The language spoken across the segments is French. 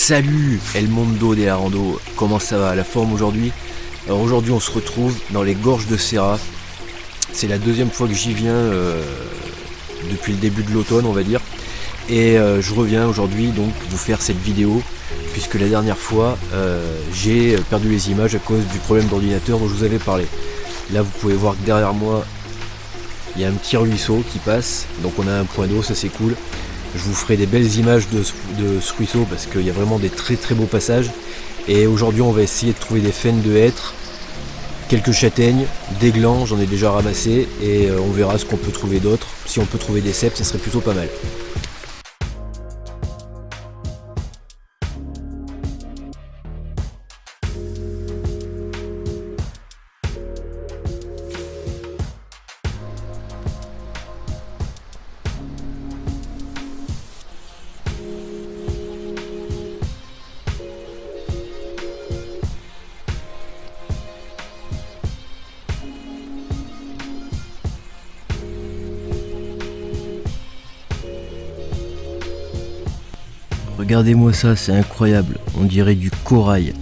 Salut El Mondo de la Rando, comment ça va, la forme aujourd'hui? Alors aujourd'hui on se retrouve dans les gorges de Serra. C'est la deuxième fois que j'y viens depuis le début de l'automne, on va dire. Et je reviens aujourd'hui donc vous faire cette vidéo, puisque la dernière fois j'ai perdu les images à cause du problème d'ordinateur dont je vous avais parlé. Là vous pouvez voir que derrière moi il y a un petit ruisseau qui passe, donc on a un point d'eau, ça c'est cool. Je vous ferai des belles images de ce ruisseau parce qu'il y a vraiment des très très beaux passages. Et aujourd'hui on va essayer de trouver des faines de hêtre, quelques châtaignes, des glands, j'en ai déjà ramassé, et on verra ce qu'on peut trouver d'autre. Si on peut trouver des cèpes, ça serait plutôt pas mal. Regardez-moi ça, c'est incroyable, on dirait du corail.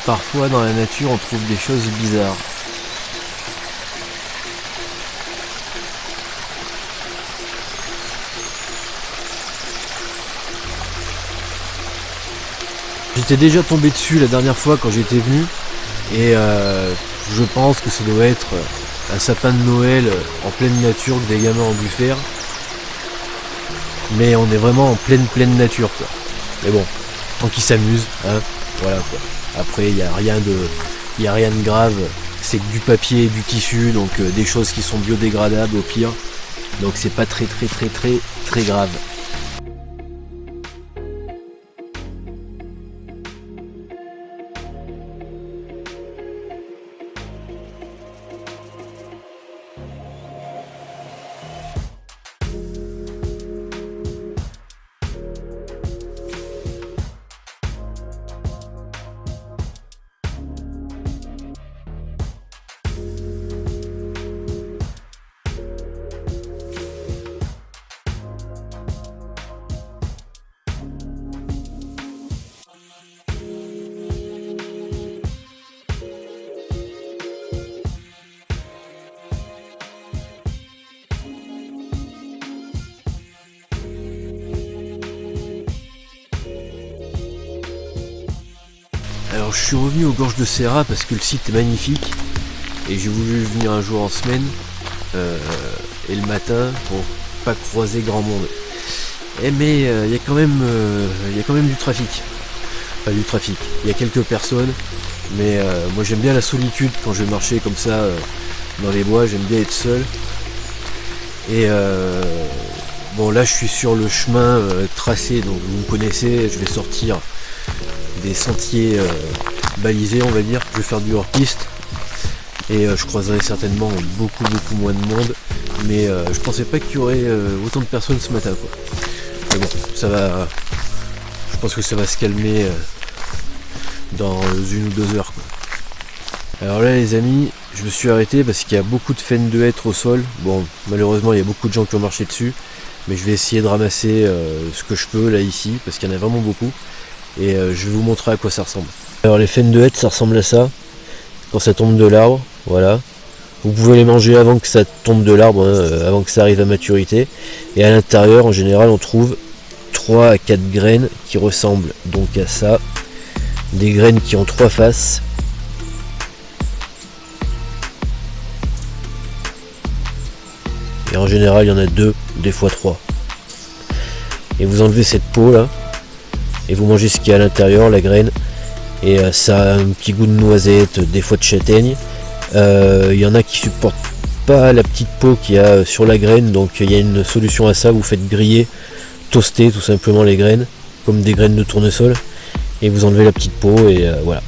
Parfois dans la nature on trouve des choses bizarres. J'étais déjà tombé dessus la dernière fois quand j'étais venu, et je pense que ça doit être un sapin de Noël en pleine nature que des gamins ont dû faire. Mais on est vraiment en pleine nature quoi. Mais bon, tant qu'ils s'amusent, hein, voilà quoi. Après il n'y a rien de grave, c'est que du papier et du tissu, donc des choses qui sont biodégradables au pire. Donc c'est pas très grave. Alors je suis revenu aux gorges de Serra parce que le site est magnifique et j'ai voulu venir un jour en semaine et le matin pour pas croiser grand monde. Mais il y a quand même du trafic. Enfin du trafic, il y a quelques personnes, mais moi j'aime bien la solitude quand je vais marcher comme ça dans les bois, j'aime bien être seul. Et bon là je suis sur le chemin tracé, donc vous me connaissez, je vais sortir des sentiers balisés on va dire, je vais faire du hors-piste et je croiserai certainement beaucoup moins de monde, mais je pensais pas qu'il y aurait autant de personnes ce matin quoi. Mais bon, ça va, je pense que ça va se calmer dans 1 ou 2 heures quoi. Alors là les amis, je me suis arrêté parce qu'il y a beaucoup de faines de hêtre au sol. Bon malheureusement il y a beaucoup de gens qui ont marché dessus, mais je vais essayer de ramasser ce que je peux là ici parce qu'il y en a vraiment beaucoup. et je vais vous montrer à quoi ça ressemble. Alors les faines de hêtre, ça ressemble à ça, quand ça tombe de l'arbre, voilà. Vous pouvez les manger avant que ça tombe de l'arbre, hein, avant que ça arrive à maturité. Et à l'intérieur, en général, on trouve 3 à 4 graines qui ressemblent donc à ça. Des graines qui ont 3 faces. Et en général, il y en a 2, des fois 3. Et vous enlevez cette peau là, et vous mangez ce qu'il y a à l'intérieur, la graine. Et ça a un petit goût de noisette, des fois de châtaigne. Il y en a qui supportent pas la petite peau qu'il y a sur la graine, donc il y a une solution à ça. Vous faites griller, toaster tout simplement les graines, comme des graines de tournesol, et vous enlevez la petite peau et voilà.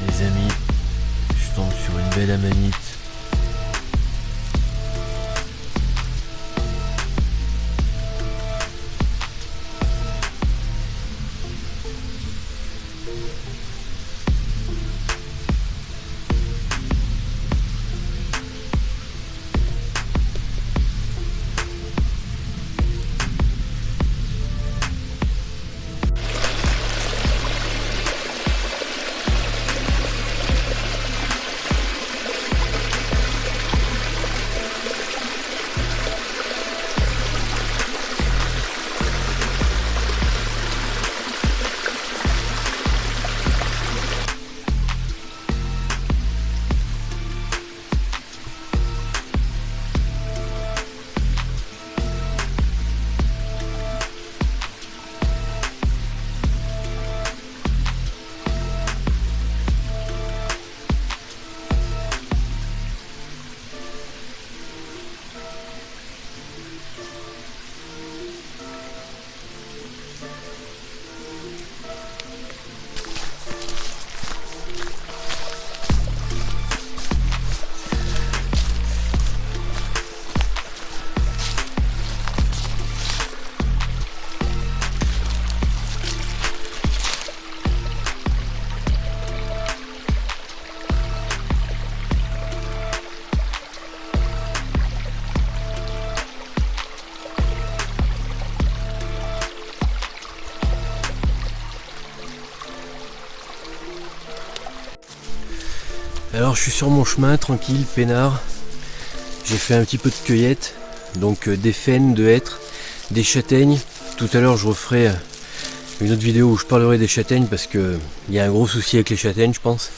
Les amis, je tombe sur une belle amanite. Alors je suis sur mon chemin, tranquille, peinard. J'ai fait un petit peu de cueillette, donc des faines, de hêtre, des châtaignes. Tout à l'heure je referai une autre vidéo où je parlerai des châtaignes parce que il y a un gros souci avec les châtaignes, je pense.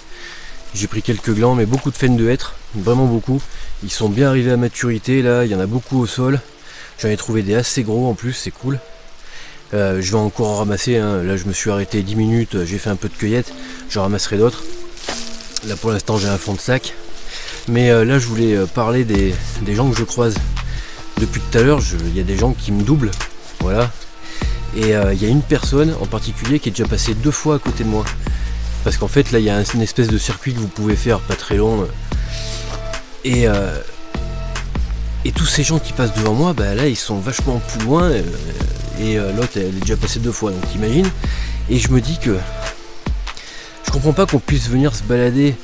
J'ai pris quelques glands, mais beaucoup de faines de hêtre, vraiment beaucoup. Ils sont bien arrivés à maturité, là, il y en a beaucoup au sol. J'en ai trouvé des assez gros en plus, c'est cool. Je vais encore en ramasser, hein. Là je me suis arrêté 10 minutes, j'ai fait un peu de cueillette, j'en ramasserai d'autres. Là pour l'instant j'ai un fond de sac. Mais là je voulais parler des gens que je croise. Depuis tout à l'heure, il y a des gens qui me doublent, voilà. Et il y a une personne en particulier qui est déjà passée 2 fois à côté de moi. Parce qu'en fait là il y a une espèce de circuit que vous pouvez faire, pas très long. Et tous ces gens qui passent devant moi, bah là ils sont vachement plus loin. Et l'autre elle est déjà passée 2 fois, donc t'imagines. Et je me dis que je comprends pas qu'on puisse venir se balader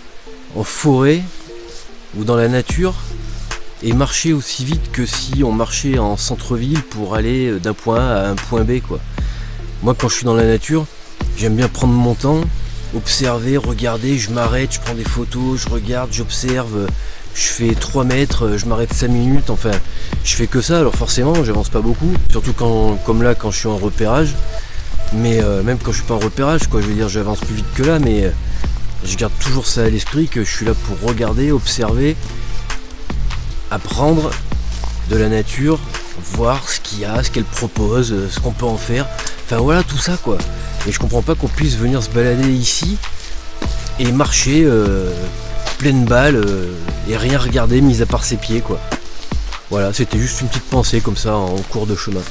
en forêt ou dans la nature et marcher aussi vite que si on marchait en centre-ville pour aller d'un point A à un point B, quoi. Moi quand je suis dans la nature, j'aime bien prendre mon temps, observer, regarder, je m'arrête, je prends des photos, je regarde, j'observe, je fais 3 mètres, je m'arrête 5 minutes, enfin je fais que ça. Alors forcément j'avance pas beaucoup, surtout comme là quand je suis en repérage, mais même quand je suis pas en repérage, quoi, je veux dire j'avance plus vite que là, mais je garde toujours ça à l'esprit que je suis là pour regarder, observer, apprendre de la nature, voir ce qu'il y a, ce qu'elle propose, ce qu'on peut en faire, enfin voilà tout ça quoi. Et je comprends pas qu'on puisse venir se balader ici et marcher pleine balle et rien regarder mis à part ses pieds quoi. Voilà, c'était juste une petite pensée comme ça en cours de chemin.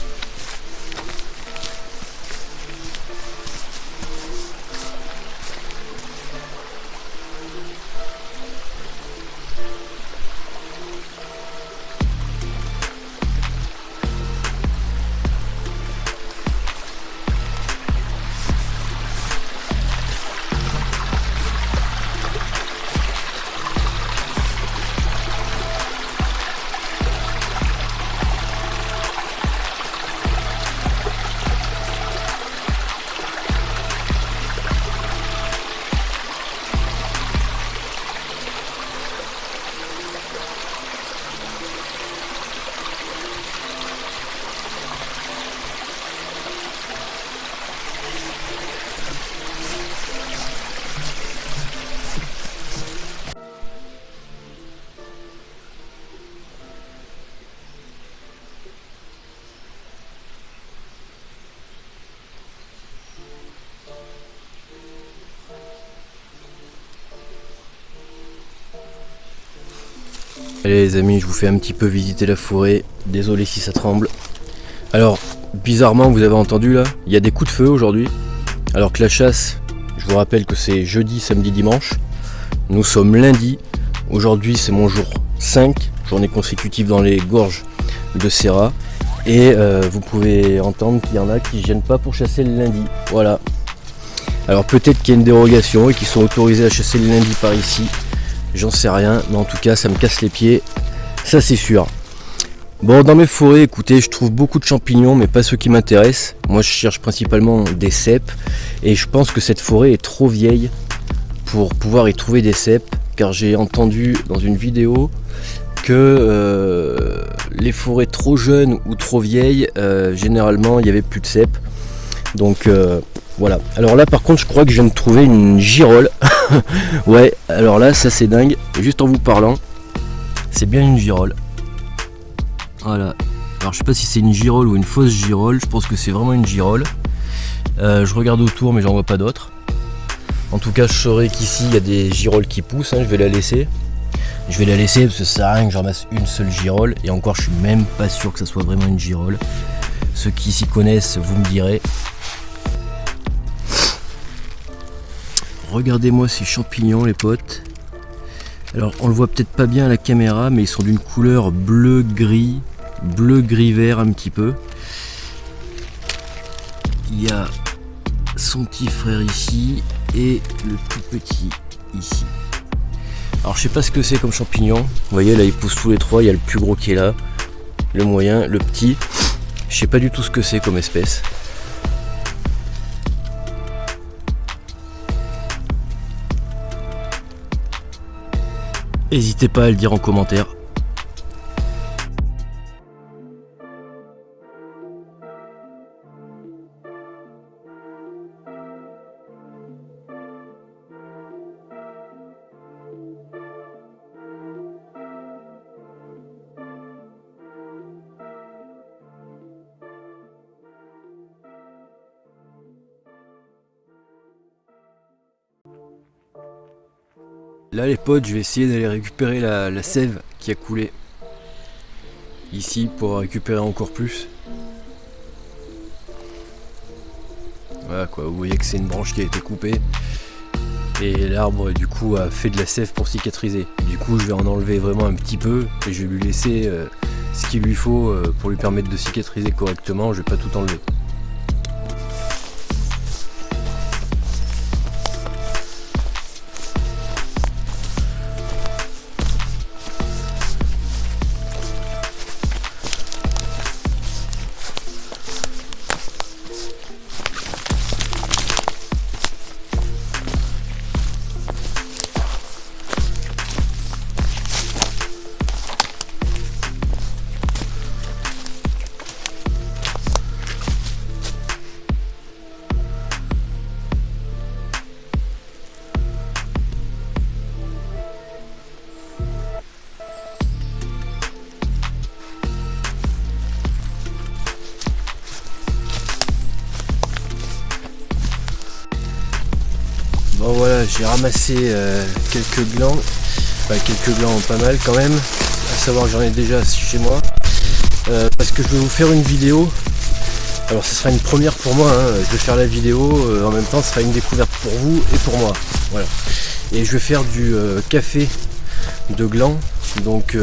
Allez les amis, je vous fais un petit peu visiter la forêt, désolé si ça tremble. Alors, bizarrement vous avez entendu là, il y a des coups de feu aujourd'hui. Alors que la chasse, je vous rappelle que c'est jeudi, samedi, dimanche. Nous sommes lundi, aujourd'hui c'est mon jour 5, journée consécutive dans les gorges de Serra. Et vous pouvez entendre qu'il y en a qui ne gênent pas pour chasser le lundi, voilà. Alors peut-être qu'il y a une dérogation et qu'ils sont autorisés à chasser le lundi par ici. J'en sais rien, mais en tout cas ça me casse les pieds, ça c'est sûr. Bon, dans mes forêts, écoutez, je trouve beaucoup de champignons, mais pas ceux qui m'intéressent. Moi je cherche principalement des cèpes, et je pense que cette forêt est trop vieille pour pouvoir y trouver des cèpes, car j'ai entendu dans une vidéo que les forêts trop jeunes ou trop vieilles, généralement il n'y avait plus de cèpes. Donc voilà. Alors là par contre je crois que je viens de trouver une girole. Ouais, alors là ça c'est dingue. Juste en vous parlant, c'est bien une girole. Voilà. Alors je sais pas si c'est une girole ou une fausse girole. Je pense que c'est vraiment une girole. Je regarde autour mais j'en vois pas d'autres. En tout cas je saurais qu'ici il y a des girolles qui poussent, hein. Je vais la laisser. Je vais la laisser parce que ça sert à rien que j'en ramasse une seule girole. Et encore je suis même pas sûr que ça soit vraiment une girole. Ceux qui s'y connaissent, vous me direz. Regardez-moi ces champignons les potes. Alors on le voit peut-être pas bien à la caméra, mais ils sont d'une couleur bleu-gris, bleu-gris-vert un petit peu. Il y a son petit frère ici et le tout petit ici. Alors je sais pas ce que c'est comme champignon. Vous voyez là ils poussent tous les trois, il y a le plus gros qui est là, le moyen, le petit. Je sais pas du tout ce que c'est comme espèce. N'hésitez pas à le dire en commentaire. Là les potes, je vais essayer d'aller récupérer la sève qui a coulé ici pour récupérer encore plus. Voilà quoi, vous voyez que c'est une branche qui a été coupée. Et l'arbre du coup a fait de la sève pour cicatriser. Du coup je vais en enlever vraiment un petit peu et je vais lui laisser ce qu'il lui faut pour lui permettre de cicatriser correctement. Je vais pas tout enlever. Bon voilà, j'ai ramassé quelques glands, enfin quelques glands pas mal quand même, à savoir que j'en ai déjà chez moi, parce que je vais vous faire une vidéo. Alors ce sera une première pour moi, hein. Je vais faire la vidéo, en même temps ce sera une découverte pour vous et pour moi. Voilà. Et je vais faire du café de gland, donc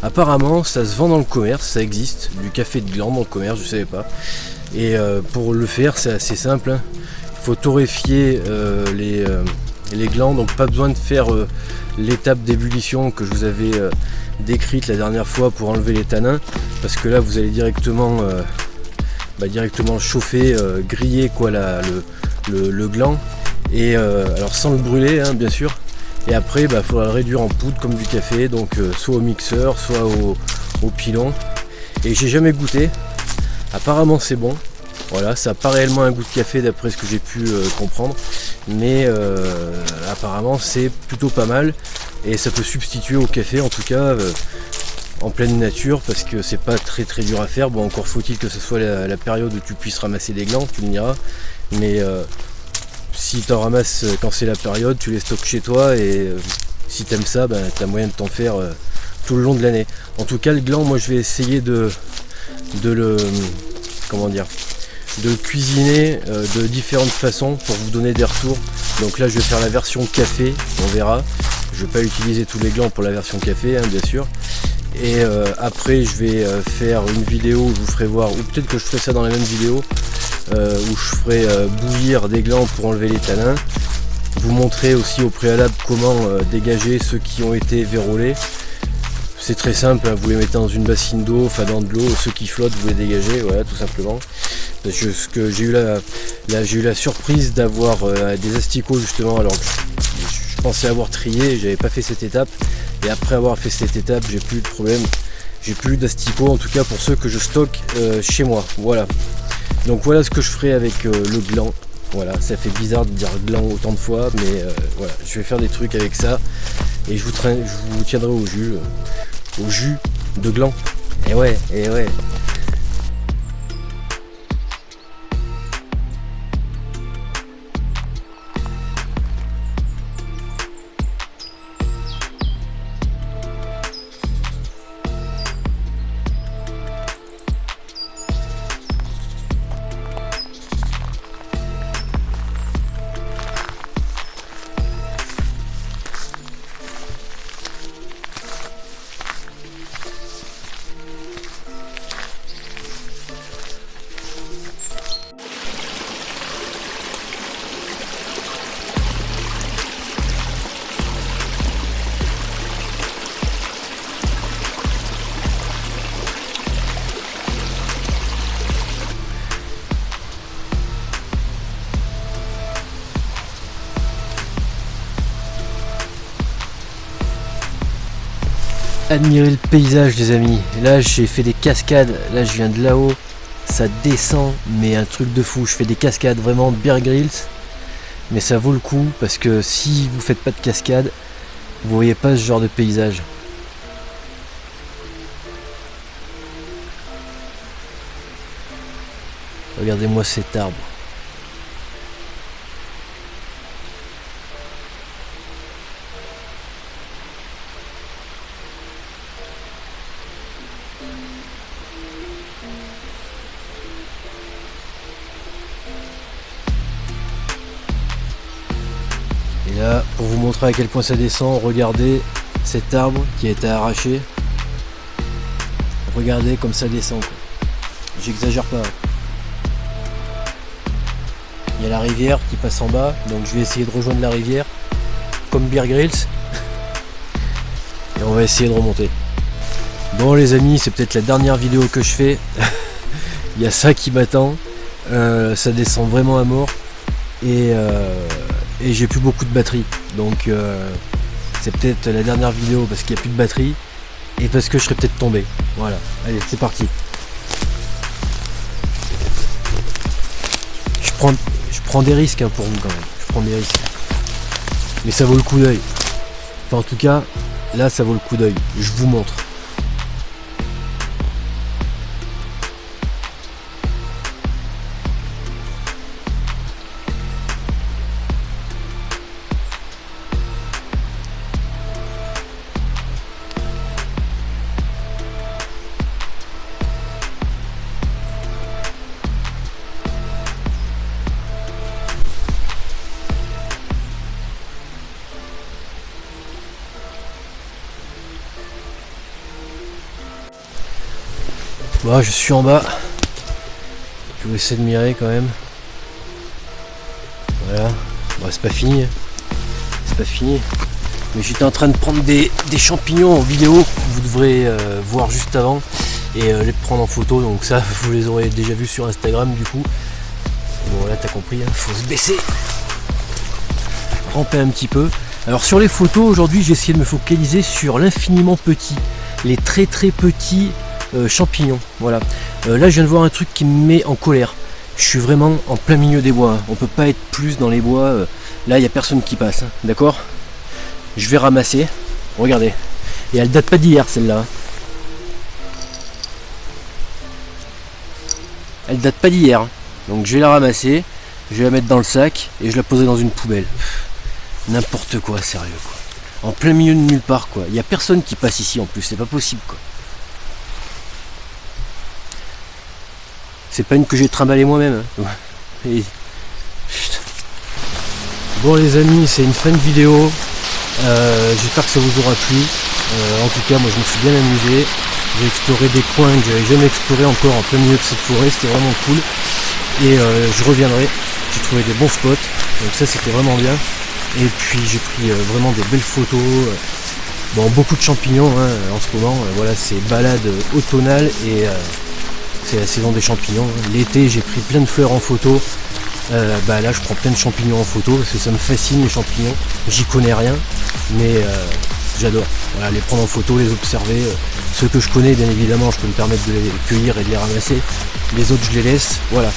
apparemment ça se vend dans le commerce, ça existe, du café de gland dans le commerce, je savais pas. Et pour le faire c'est assez simple, hein. Il faut torréfier les glands, donc pas besoin de faire l'étape d'ébullition que je vous avais décrite la dernière fois pour enlever les tanins, parce que là vous allez directement chauffer, griller quoi, le gland, et alors sans le brûler hein, bien sûr, et après il faudra le réduire en poudre comme du café, donc soit au mixeur, soit au pilon. Et j'ai jamais goûté, apparemment c'est bon. Voilà, ça n'a pas réellement un goût de café d'après ce que j'ai pu comprendre, mais apparemment c'est plutôt pas mal et ça peut substituer au café en tout cas en pleine nature, parce que c'est pas très dur à faire. Bon, encore faut-il que ce soit la période où tu puisses ramasser des glands, tu me diras, mais si tu en ramasses quand c'est la période, tu les stockes chez toi et si t'aimes ça, tu as moyen de t'en faire tout le long de l'année. En tout cas le gland, moi je vais essayer de le cuisiner de différentes façons pour vous donner des retours. Donc là je vais faire la version café, on verra. Je vais pas utiliser tous les glands pour la version café hein, bien sûr. Et après je vais faire une vidéo où je vous ferai voir, ou peut-être que je ferai ça dans la même vidéo, où je ferai bouillir des glands pour enlever les tanins. Vous montrer aussi au préalable comment dégager ceux qui ont été vérolés. C'est très simple, hein, vous les mettez dans une bassine d'eau, enfin dans de l'eau, ceux qui flottent vous les dégagez, voilà tout simplement. Parce que j'ai eu la surprise d'avoir des asticots justement, alors que je pensais avoir trié, j'avais pas fait cette étape, et après avoir fait cette étape j'ai plus eu de problème, j'ai plus eu d'asticots en tout cas pour ceux que je stocke chez moi. Voilà, donc voilà ce que je ferai avec le gland. Voilà, ça fait bizarre de dire gland autant de fois, mais voilà, je vais faire des trucs avec ça et je vous tiendrai au jus de gland. Et ouais. Admirez le paysage les amis, là j'ai fait des cascades, là je viens de là-haut, ça descend mais un truc de fou, je fais des cascades vraiment Bear Grylls, mais ça vaut le coup parce que si vous faites pas de cascade, vous voyez pas ce genre de paysage. Regardez-moi cet arbre. là, pour vous montrer à quel point ça descend, regardez cet arbre qui a été arraché. Regardez comme ça descend, quoi. J'exagère pas. Il y a la rivière qui passe en bas, donc je vais essayer de rejoindre la rivière comme Bear Grylls et on va essayer de remonter. Bon les amis, c'est peut-être la dernière vidéo que je fais. Il y a ça qui m'attend. Ça descend vraiment à mort et j'ai plus beaucoup de batterie, donc c'est peut-être la dernière vidéo parce qu'il n'y a plus de batterie et parce que je serais peut-être tombé. Voilà, allez, c'est parti. Je prends des risques, hein, pour vous quand même. Je prends des risques. Mais ça vaut le coup d'œil. Enfin, en tout cas, là, ça vaut le coup d'œil. Je vous montre. Bon, je suis en bas. Je vais essayer de mirer quand même. Voilà. Bon, c'est pas fini. C'est pas fini. Mais j'étais en train de prendre des champignons en vidéo que vous devrez voir juste avant et les prendre en photo. Donc ça, vous les aurez déjà vus sur Instagram du coup. Bon là, t'as compris, hein, faut se baisser. Ramper un petit peu. Alors sur les photos, aujourd'hui, j'ai essayé de me focaliser sur l'infiniment petit. Les très très petits champignons, voilà. Là je viens de voir un truc qui me met en colère. Je suis vraiment en plein milieu des bois, hein. On peut pas être plus dans les bois. Là il n'y a personne qui passe, hein. D'accord. Je vais ramasser, regardez. Et elle date pas d'hier celle-là. Elle date pas d'hier. Donc je vais la ramasser, je vais la mettre dans le sac et je la poser dans une poubelle. N'importe quoi, sérieux quoi. En plein milieu de nulle part quoi. Il n'y a personne qui passe ici en plus, c'est pas possible quoi. C'est pas une que j'ai trimballé moi-même. Hein. Et... Bon les amis, c'est une fin de vidéo. J'espère que ça vous aura plu. En tout cas, moi je me suis bien amusé. J'ai exploré des coins que j'avais jamais exploré encore en plein milieu de cette forêt. C'était vraiment cool. Et je reviendrai. J'ai trouvé des bons spots. Donc ça c'était vraiment bien. Et puis j'ai pris vraiment des belles photos. Bon, beaucoup de champignons hein, en ce moment. Voilà, c'est balade automnale et c'est la saison des champignons. L'été j'ai pris plein de fleurs en photo. Là je prends plein de champignons en photo parce que ça me fascine les champignons. J'y connais rien mais j'adore. Voilà, les prendre en photo, les observer. Ceux que je connais bien évidemment je peux me permettre de les cueillir et de les ramasser. Les autres je les laisse. Voilà.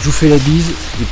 Je vous fais la bise. Et